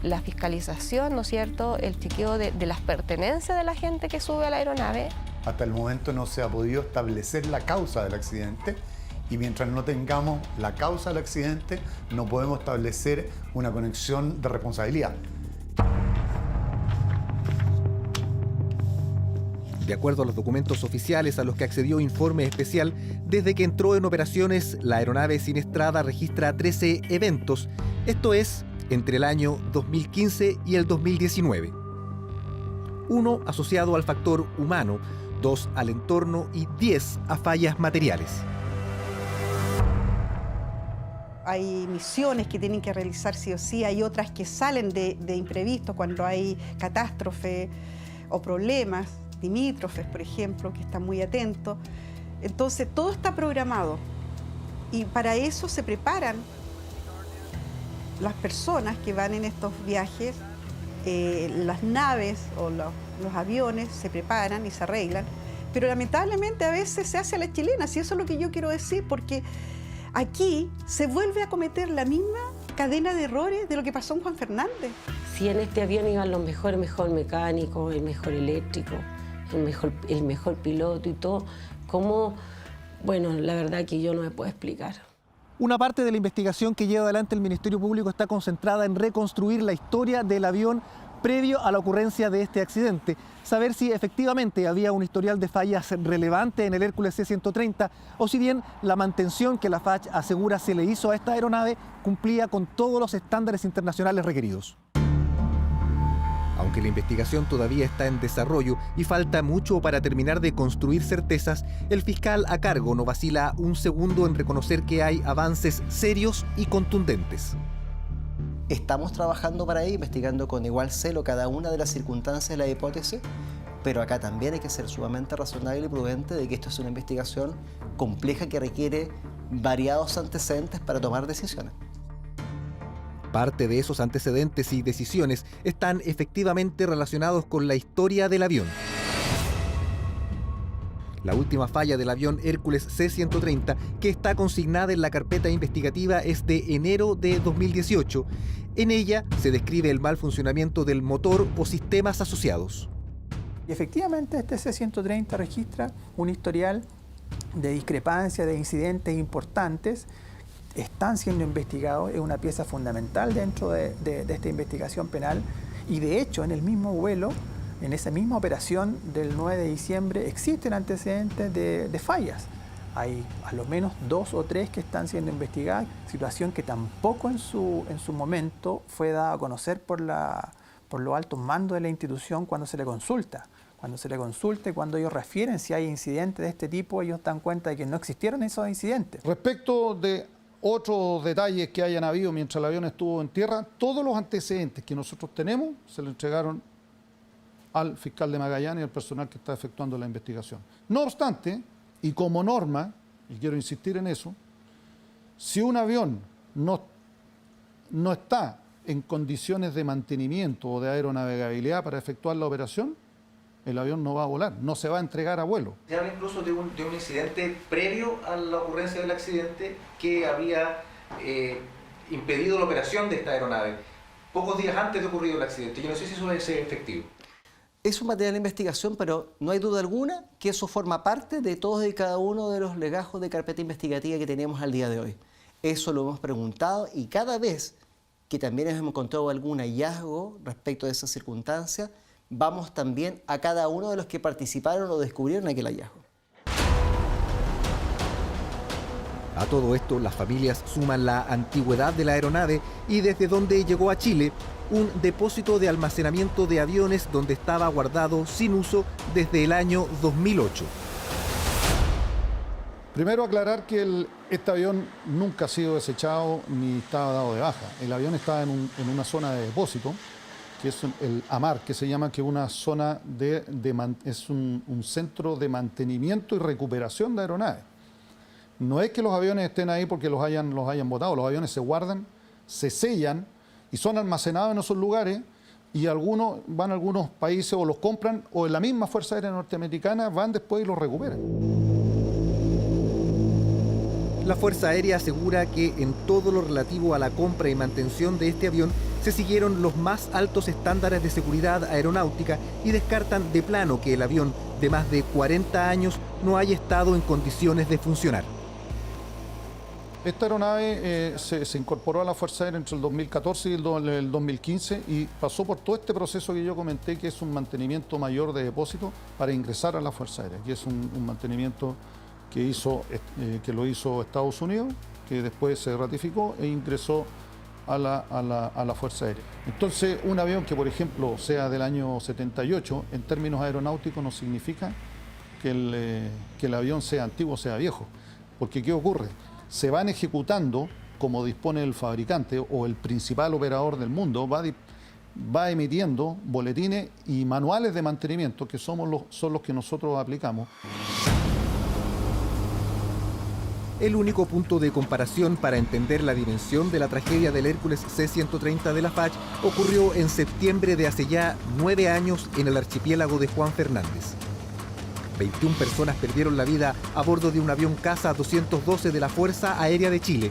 la fiscalización, ¿no es cierto?, el chequeo de las pertenencias de la gente que sube a la aeronave. Hasta el momento no se ha podido establecer la causa del accidente y mientras no tengamos la causa del accidente, no podemos establecer una conexión de responsabilidad. De acuerdo a los documentos oficiales a los que accedió Informe Especial, desde que entró en operaciones, la aeronave siniestrada registra 13 eventos, esto es, entre el año 2015 y el 2019. 1 asociado al factor humano, 2 al entorno y 10 a fallas materiales. Hay misiones que tienen que realizar sí o sí, hay otras que salen de imprevisto cuando hay catástrofe o problemas, limítrofes, por ejemplo, que están muy atentos. Entonces, todo está programado y para eso se preparan las personas que van en estos viajes, las naves o los aviones se preparan y se arreglan, pero lamentablemente a veces se hace a la chilena, y eso es lo que yo quiero decir, porque aquí se vuelve a cometer la misma cadena de errores de lo que pasó en Juan Fernández. Si en este avión iban los mejores, el mejor mecánico, el mejor eléctrico, el mejor piloto y todo, ¿cómo? Bueno, la verdad que yo no me puedo explicar. Una parte de la investigación que lleva adelante el Ministerio Público está concentrada en reconstruir la historia del avión previo a la ocurrencia de este accidente, saber si efectivamente había un historial de fallas relevante en el Hércules C-130 o si bien la mantención que la FACH asegura se le hizo a esta aeronave cumplía con todos los estándares internacionales requeridos. Aunque la investigación todavía está en desarrollo y falta mucho para terminar de construir certezas, el fiscal a cargo no vacila un segundo en reconocer que hay avances serios y contundentes. Estamos trabajando para ahí, investigando con igual celo cada una de las circunstancias de la hipótesis, pero acá también hay que ser sumamente razonable y prudente de que esto es una investigación compleja que requiere variados antecedentes para tomar decisiones. Parte de esos antecedentes y decisiones están efectivamente relacionados con la historia del avión. La última falla del avión Hércules C-130, que está consignada en la carpeta investigativa, es de enero de 2018. En ella se describe el mal funcionamiento del motor o sistemas asociados. Y efectivamente este C-130 registra un historial de discrepancia, de incidentes importantes. Están siendo investigados, es una pieza fundamental dentro de esta investigación penal y de hecho en el mismo vuelo, en esa misma operación del 9 de diciembre existen antecedentes de fallas. Hay a lo menos 2 o 3 que están siendo investigadas, situación que tampoco en su momento fue dada a conocer por los altos mandos de la institución cuando se le consulta. Cuando se le consulta y cuando ellos refieren si hay incidentes de este tipo, ellos dan cuenta de que no existieron esos incidentes. Respecto de otros detalles que hayan habido mientras el avión estuvo en tierra, todos los antecedentes que nosotros tenemos se le entregaron al fiscal de Magallanes y al personal que está efectuando la investigación. No obstante, y como norma, y quiero insistir en eso, si un avión no está en condiciones de mantenimiento o de aeronavegabilidad para efectuar la operación, el avión no va a volar, no se va a entregar a vuelo. Se habla incluso de un incidente previo a la ocurrencia del accidente que había impedido la operación de esta aeronave, pocos días antes de ocurrir el accidente. Yo no sé si eso es efectivo. Es un material de investigación, pero no hay duda alguna que eso forma parte de todos y cada uno de los legajos de carpeta investigativa que tenemos al día de hoy. Eso lo hemos preguntado y cada vez que también hemos encontrado algún hallazgo respecto de esas circunstancias, vamos también a cada uno de los que participaron o descubrieron aquel hallazgo. A todo esto, las familias suman la antigüedad de la aeronave y desde donde llegó a Chile, un depósito de almacenamiento de aviones donde estaba guardado sin uso desde el año 2008. Primero aclarar que este avión nunca ha sido desechado ni estaba dado de baja. El avión estaba en una zona de depósito, que es el AMAR, que se llama, que una zona es un centro de mantenimiento y recuperación de aeronaves. No es que los aviones estén ahí porque los hayan botado, los aviones se guardan, se sellan y son almacenados en esos lugares y algunos van a algunos países o los compran o en la misma Fuerza Aérea Norteamericana van después y los recuperan. La Fuerza Aérea asegura que en todo lo relativo a la compra y mantención de este avión se siguieron los más altos estándares de seguridad aeronáutica y descartan de plano que el avión de más de 40 años no haya estado en condiciones de funcionar. Esta aeronave se incorporó a la Fuerza Aérea entre el 2014 y el 2015 y pasó por todo este proceso que yo comenté, que es un mantenimiento mayor de depósito para ingresar a la Fuerza Aérea, que es un mantenimiento que lo hizo Estados Unidos, que después se ratificó e ingresó a la Fuerza Aérea. Entonces, un avión que, por ejemplo, sea del año 78, en términos aeronáuticos no significa que el avión sea antiguo o sea viejo. Porque, ¿qué ocurre? Se van ejecutando, como dispone el fabricante o el principal operador del mundo, va emitiendo boletines y manuales de mantenimiento, que son los que nosotros aplicamos. El único punto de comparación para entender la dimensión de la tragedia del Hércules C-130 de la FACH ocurrió en septiembre de hace ya 9 años en el archipiélago de Juan Fernández. 21 personas perdieron la vida a bordo de un avión Casa 212 de la Fuerza Aérea de Chile.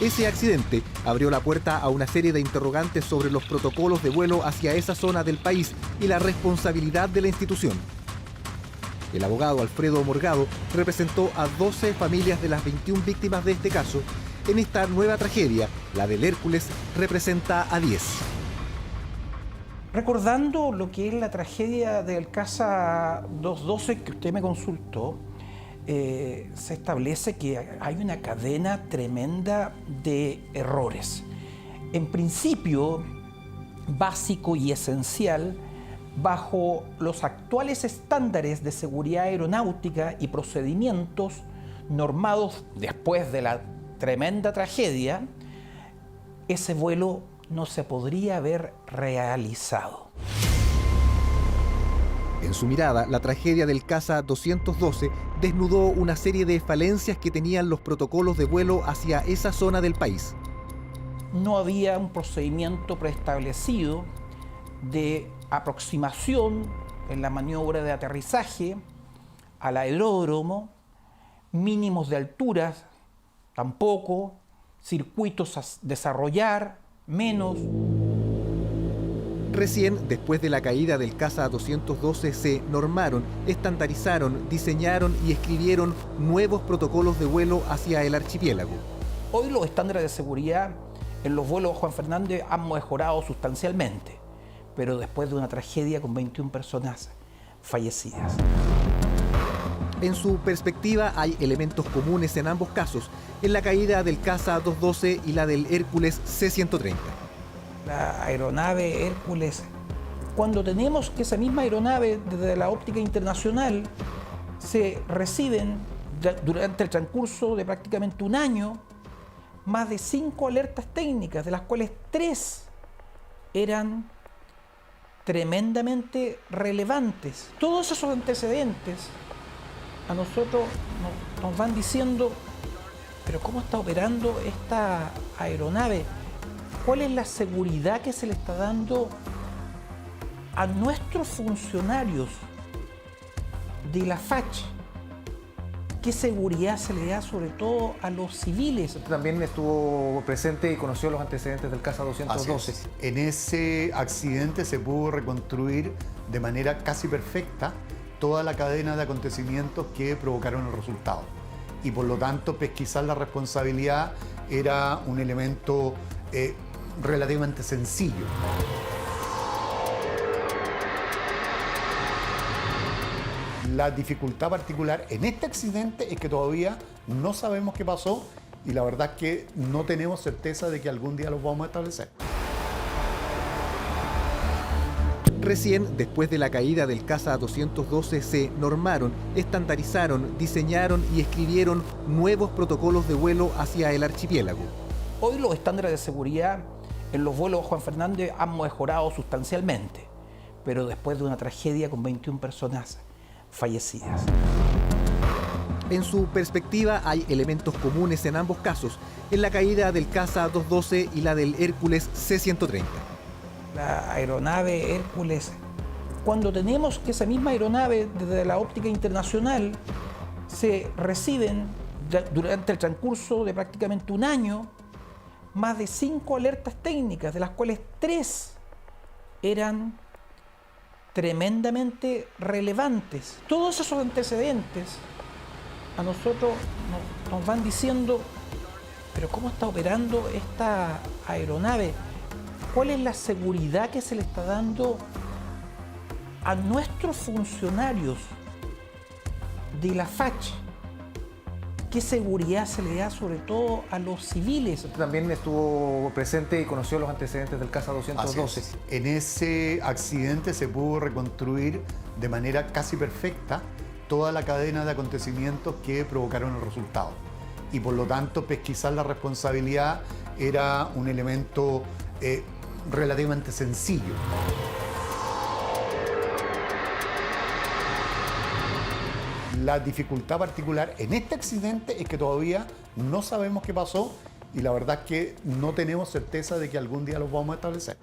Ese accidente abrió la puerta a una serie de interrogantes sobre los protocolos de vuelo hacia esa zona del país y la responsabilidad de la institución. El abogado Alfredo Morgado representó a 12 familias de las 21 víctimas de este caso. En esta nueva tragedia, la del Hércules representa a 10. Recordando lo que es la tragedia del Casa 212 que usted me consultó, se establece que hay una cadena tremenda de errores. En principio, básico y esencial, bajo los actuales estándares de seguridad aeronáutica y procedimientos normados después de la tremenda tragedia, ese vuelo no se podría haber realizado. En su mirada, la tragedia del Casa 212 desnudó una serie de falencias que tenían los protocolos de vuelo hacia esa zona del país. No había un procedimiento preestablecido de aproximación en la maniobra de aterrizaje al aeródromo, mínimos de alturas, tampoco, circuitos a desarrollar, menos. Recién, después de la caída del Casa 212, se normaron, estandarizaron, diseñaron y escribieron nuevos protocolos de vuelo hacia el archipiélago. Hoy los estándares de seguridad en los vuelos Juan Fernández han mejorado sustancialmente, pero después de una tragedia con 21 personas fallecidas. En su perspectiva hay elementos comunes en ambos casos, en la caída del Casa 212 y la del Hércules C-130. La aeronave Hércules, cuando tenemos que esa misma aeronave desde la óptica internacional se reciben durante el transcurso de prácticamente un año más de 5 alertas técnicas, de las cuales 3 eran tremendamente relevantes. Todos esos antecedentes a nosotros nos van diciendo, pero ¿cómo está operando esta aeronave? ¿Cuál es la seguridad que se le está dando a nuestros funcionarios de la FACH? ¿Qué seguridad se le da sobre todo a los civiles? Usted también estuvo presente y conoció los antecedentes del Casa 212. En ese accidente se pudo reconstruir de manera casi perfecta toda la cadena de acontecimientos que provocaron el resultado. Y por lo tanto, pesquisar la responsabilidad era un elemento relativamente sencillo. La dificultad particular en este accidente es que todavía no sabemos qué pasó y la verdad es que no tenemos certeza de que algún día lo vamos a establecer. Recién, después de la caída del Casa 212, se normaron, estandarizaron, diseñaron y escribieron nuevos protocolos de vuelo hacia el archipiélago. Hoy los estándares de seguridad en los vuelos Juan Fernández han mejorado sustancialmente, pero después de una tragedia con 21 personas fallecidas. En su perspectiva hay elementos comunes en ambos casos, en la caída del Casa 212 y la del Hércules C-130. La aeronave Hércules, cuando tenemos que esa misma aeronave desde la óptica internacional se reciben durante el transcurso de prácticamente un año más de 5 alertas técnicas, de las cuales 3 eran tremendamente relevantes. Todos esos antecedentes a nosotros nos van diciendo, Pero ¿cómo está operando esta aeronave? ¿Cuál es la seguridad que se le está dando a nuestros funcionarios de la FACH? ¿Qué seguridad se le da sobre todo a los civiles? Usted también estuvo presente y conoció los antecedentes del CASA 212. En ese accidente se pudo reconstruir de manera casi perfecta toda la cadena de acontecimientos que provocaron el resultado. Y por lo tanto, pesquisar la responsabilidad era un elemento relativamente sencillo. La dificultad particular en este accidente es que todavía no sabemos qué pasó y la verdad es que no tenemos certeza de que algún día lo vamos a establecer.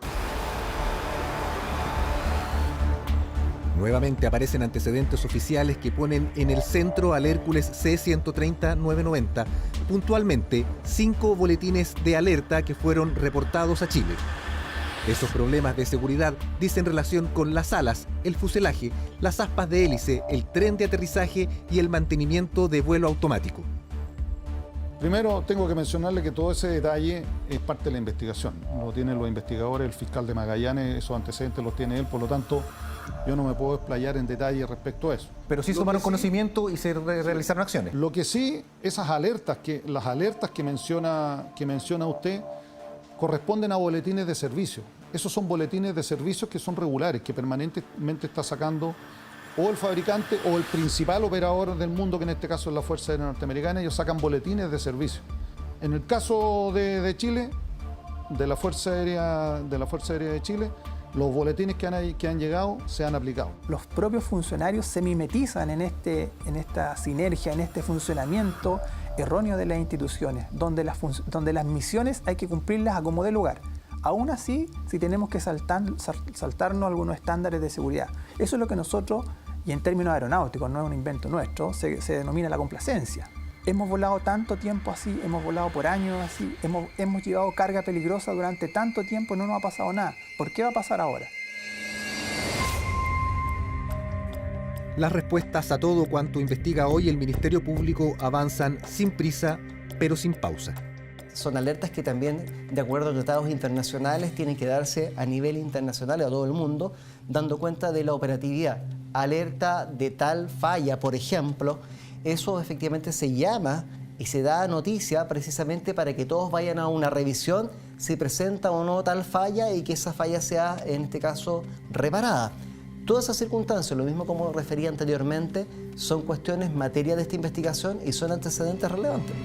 Nuevamente aparecen antecedentes oficiales que ponen en el centro al Hércules C-130-990, puntualmente 5 boletines de alerta que fueron reportados a Chile. Esos problemas de seguridad dicen relación con las alas, el fuselaje, las aspas de hélice, el tren de aterrizaje y el mantenimiento de vuelo automático. Primero, tengo que mencionarle que todo ese detalle es parte de la investigación. Lo tienen los investigadores, el fiscal de Magallanes, esos antecedentes los tiene él, por lo tanto, yo no me puedo explayar en detalle respecto a eso. Pero sí tomaron conocimiento y se realizaron acciones. Lo que sí, esas alertas, las alertas que menciona usted, corresponden a boletines de servicio. Esos son boletines de servicios que son regulares, que permanentemente está sacando o el fabricante o el principal operador del mundo, que en este caso es la Fuerza Aérea Norteamericana. Ellos sacan boletines de servicio. En el caso de Chile, de la Fuerza Aérea de Chile, los boletines que han llegado se han aplicado. Los propios funcionarios se mimetizan en esta sinergia, en este funcionamiento erróneo de las instituciones, donde las misiones hay que cumplirlas a como dé lugar. Aún así, si tenemos que saltarnos algunos estándares de seguridad. Eso es lo que nosotros, y en términos aeronáuticos, no es un invento nuestro, se denomina la complacencia. Hemos volado tanto tiempo así, hemos volado por años así, hemos llevado carga peligrosa durante tanto tiempo y no nos ha pasado nada. ¿Por qué va a pasar ahora? Las respuestas a todo cuanto investiga hoy el Ministerio Público avanzan sin prisa, pero sin pausa. Son alertas que también, de acuerdo a tratados internacionales, tienen que darse a nivel internacional a todo el mundo, dando cuenta de la operatividad. Alerta de tal falla, por ejemplo, eso efectivamente se llama y se da noticia precisamente para que todos vayan a una revisión si presenta o no tal falla y que esa falla sea, en este caso, reparada. Todas esas circunstancias, lo mismo como refería anteriormente, son cuestiones materia de esta investigación y son antecedentes relevantes.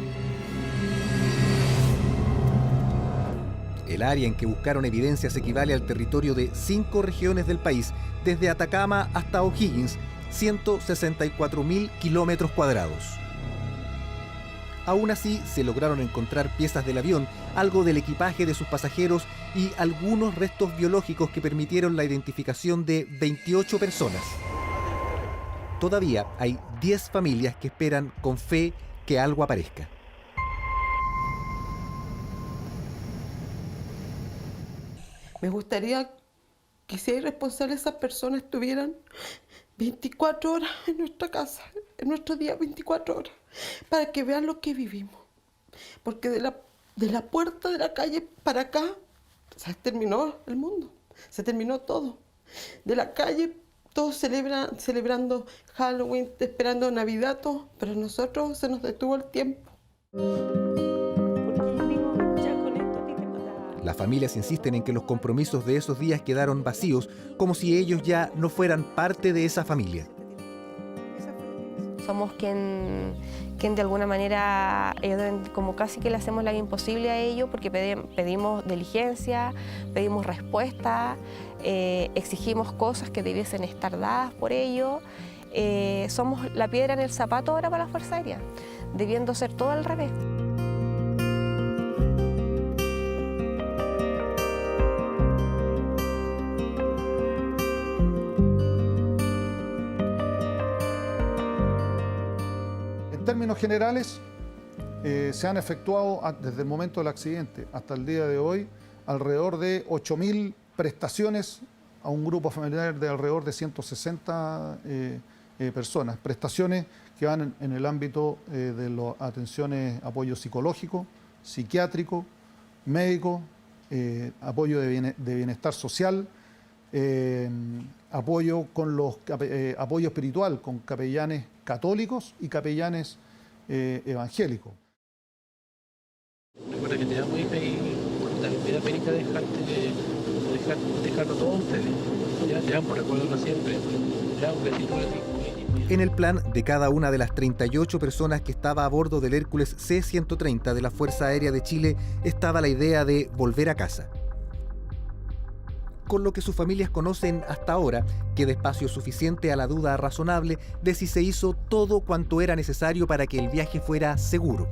El área en que buscaron evidencias equivale al territorio de 5 regiones del país, desde Atacama hasta O'Higgins, 164.000 kilómetros cuadrados. Aún así, se lograron encontrar piezas del avión, algo del equipaje de sus pasajeros y algunos restos biológicos que permitieron la identificación de 28 personas. Todavía hay 10 familias que esperan con fe que algo aparezca. Me gustaría que si hay responsables, esas personas estuvieran 24 horas en nuestra casa, en nuestro día 24 horas, para que vean lo que vivimos. Porque de la puerta de la calle para acá se terminó el mundo, se terminó todo. De la calle todos celebrando Halloween, esperando Navidad, todo, pero a nosotros se nos detuvo el tiempo. Las familias insisten en que los compromisos de esos días quedaron vacíos, como si ellos ya no fueran parte de esa familia. Somos quien de alguna manera, como casi que le hacemos la vida imposible a ellos, porque pedimos diligencia, pedimos respuesta, exigimos cosas que debiesen estar dadas por ellos. Somos la piedra en el zapato ahora para la Fuerza Aérea, debiendo ser todo al revés. En términos generales, se han efectuado desde el momento del accidente hasta el día de hoy alrededor de 8.000 prestaciones a un grupo familiar de alrededor de 160 personas. Prestaciones que van en el ámbito de las atenciones, apoyo psicológico, psiquiátrico, médico, apoyo de bienestar social, apoyo espiritual con capellanes católicos y capellanes evangélicos. Recuerda que te da muy me da penita dejarlo todo a ustedes. Ya te dan por recuerdo siempre. Ya un besito de ti. En el plan de cada una de las 38 personas que estaba a bordo del Hércules C-130 de la Fuerza Aérea de Chile estaba la idea de volver a casa. Con lo que sus familias conocen hasta ahora, queda espacio suficiente a la duda razonable de si se hizo todo cuanto era necesario para que el viaje fuera seguro.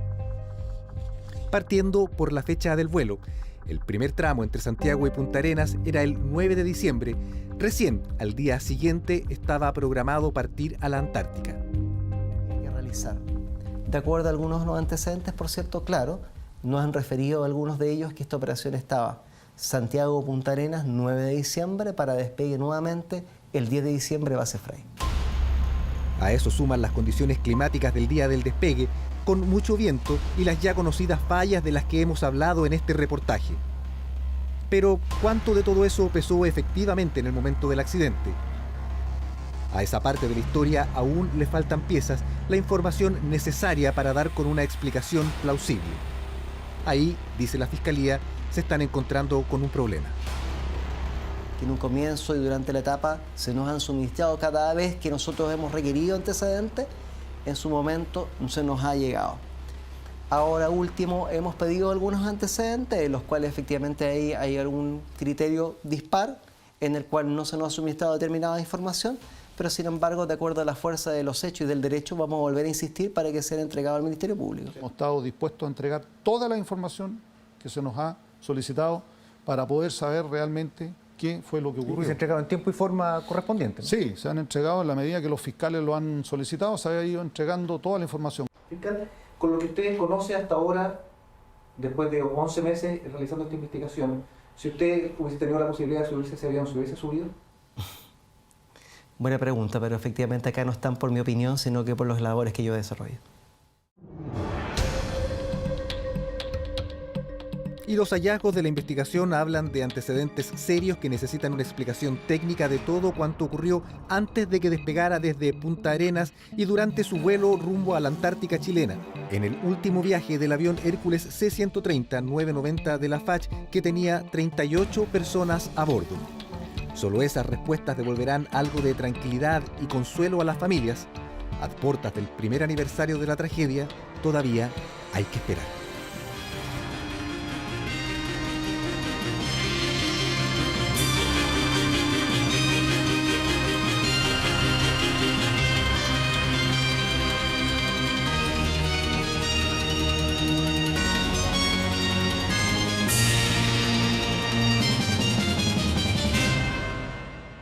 Partiendo por la fecha del vuelo, el primer tramo entre Santiago y Punta Arenas era el 9 de diciembre. Recién, al día siguiente, estaba programado partir a la Antártica. Hay que realizar. De acuerdo a algunos de los antecedentes, por cierto, claro, nos han referido a algunos de ellos que esta operación estaba Santiago-Punta Arenas, 9 de diciembre, para despegue nuevamente el 10 de diciembre base Frey. A eso suman las condiciones climáticas del día del despegue, con mucho viento y las ya conocidas fallas de las que hemos hablado en este reportaje. Pero, ¿cuánto de todo eso pesó efectivamente en el momento del accidente? A esa parte de la historia aún le faltan piezas, la información necesaria para dar con una explicación plausible. Ahí, dice la Fiscalía, se están encontrando con un problema. En un comienzo y durante la etapa se nos han suministrado cada vez que nosotros hemos requerido antecedentes, en su momento se nos ha llegado. Ahora último, hemos pedido algunos antecedentes, en los cuales efectivamente hay algún criterio dispar, en el cual no se nos ha suministrado determinada información, pero sin embargo, de acuerdo a la fuerza de los hechos y del derecho, vamos a volver a insistir para que sea entregado al Ministerio Público. Hemos estado dispuestos a entregar toda la información que se nos ha solicitado para poder saber realmente qué fue lo que ocurrió. ¿Y se ha entregado en tiempo y forma correspondiente, ¿no? Sí, se han entregado en la medida que los fiscales lo han solicitado, se ha ido entregando toda la información. Fiscal, con lo que ustedes conocen hasta ahora, después de 11 meses realizando esta investigación, si usted hubiese tenido la posibilidad de subirse ese avión, ¿se hubiese subido? Buena pregunta, pero efectivamente acá no están por mi opinión, sino que por los labores que yo desarrollo. Y los hallazgos de la investigación hablan de antecedentes serios que necesitan una explicación técnica de todo cuanto ocurrió antes de que despegara desde Punta Arenas y durante su vuelo rumbo a la Antártica chilena, en el último viaje del avión Hércules C-130-990 de la FACH, que tenía 38 personas a bordo. Solo esas respuestas devolverán algo de tranquilidad y consuelo a las familias. A puertas del primer aniversario de la tragedia, todavía hay que esperar.